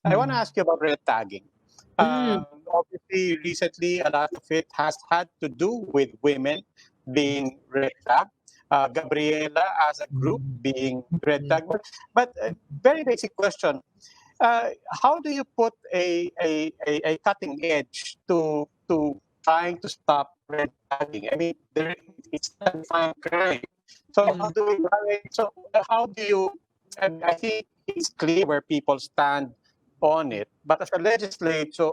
I want to ask you about red tagging. Mm. Obviously, recently, a lot of it has had to do with women being red tagged. Gabriela as a group being red tagged. But very basic question. How do you put a cutting edge to trying to stop red tagging? I mean, it's a defined crime. So how do you? I think it's clear where people stand on it. But as a legislator,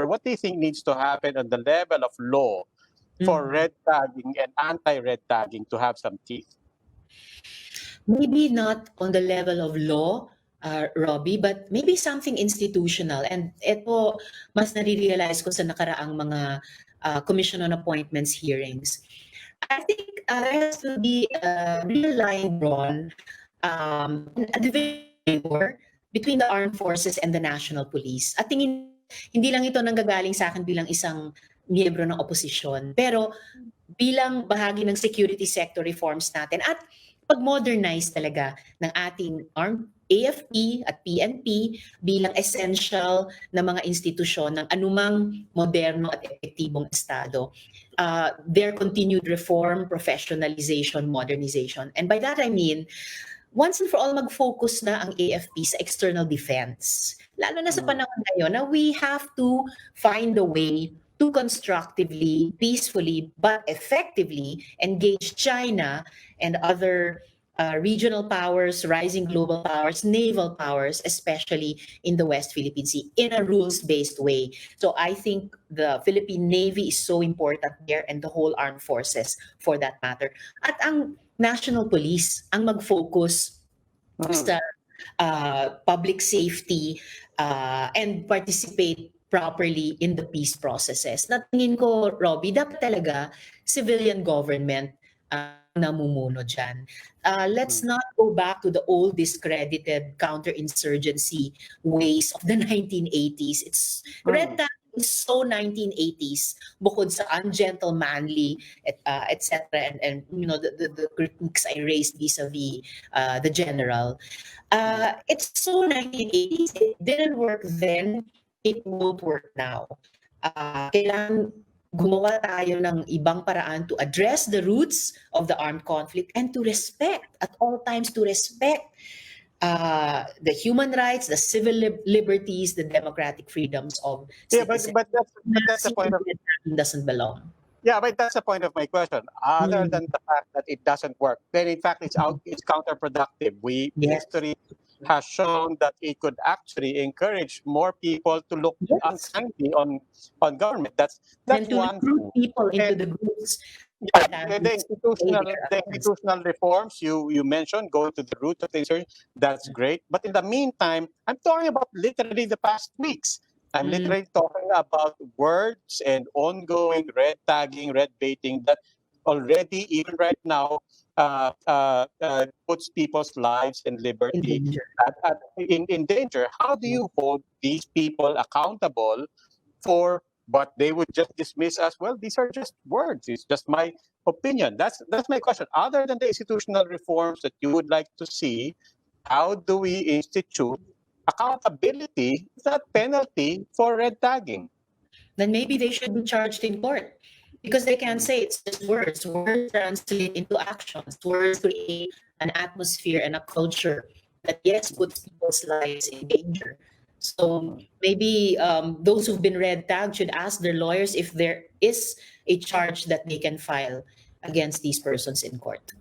what do you think needs to happen on the level of law for red tagging and anti-red tagging to have some teeth? Maybe not on the level of law, Robbie, but maybe something institutional. And ito, mas nare-realize ko sa nakaraang mga Commission on Appointments hearings. I think there has to be a real line drawn, a division between the armed forces and the national police. At tingin, hindi lang ito nanggagaling sa akin bilang isang miyembro ng oposisyon, pero bilang bahagi ng security sector reforms natin at pag-modernize talaga ng ating armed AFP at PNP bilang essential na mga institusyon ng anumang moderno at epektibong estado. Their continued reform, professionalization, modernization. And by that I mean, once and for all mag-focus na ang AFP sa external defense. Lalo na sa panahon ngayon na we have to find a way to constructively, peacefully, but effectively engage China and other regional powers, rising global powers, naval powers, especially in the West Philippine Sea, in a rules-based way. So I think the Philippine Navy is so important there and the whole armed forces for that matter. At ang National Police ang mag-focus sa public safety and participate properly in the peace processes. Natingin ko, Robbie, dapat talaga civilian government namumuno dyan. Let's not go back to the old discredited counterinsurgency ways of the 1980s. It's red tag is so 1980s, bukod sa ungentlemanly, etc. And you know the critiques I raised vis-a-vis the general. It's so 1980s. It didn't work then. It won't work now. Kailangan gumawa tayo ng ibang paraan to address the roots of the armed conflict and to respect, at all times, to respect the human rights, the civil liberties, the democratic freedoms of citizens. But that's the point of doesn't belong. Yeah, but that's the point of my question. Other than the fact that it doesn't work, then in fact it's counterproductive. History has shown that it could actually encourage more people to look unkindly on government. That's and to one recruit people into the groups. Yeah, the institutional reforms you mentioned, going to the root of the insurgency, that's great. But in the meantime, I'm talking about literally the past weeks. I'm literally talking about words and ongoing red tagging, red baiting that already, even right now, puts people's lives and liberty in danger. How do you hold these people accountable for what they would just dismiss as, well, these are just words, it's just my opinion? That's my question. Other than the institutional reforms that you would like to see, how do we institute accountability, that penalty for red tagging? Then maybe they should be charged in court, because they can't say it's just words. Words translate into actions. Words create an atmosphere and a culture that, yes, puts people's lives in danger. So maybe those who've been red tagged should ask their lawyers if there is a charge that they can file against these persons in court.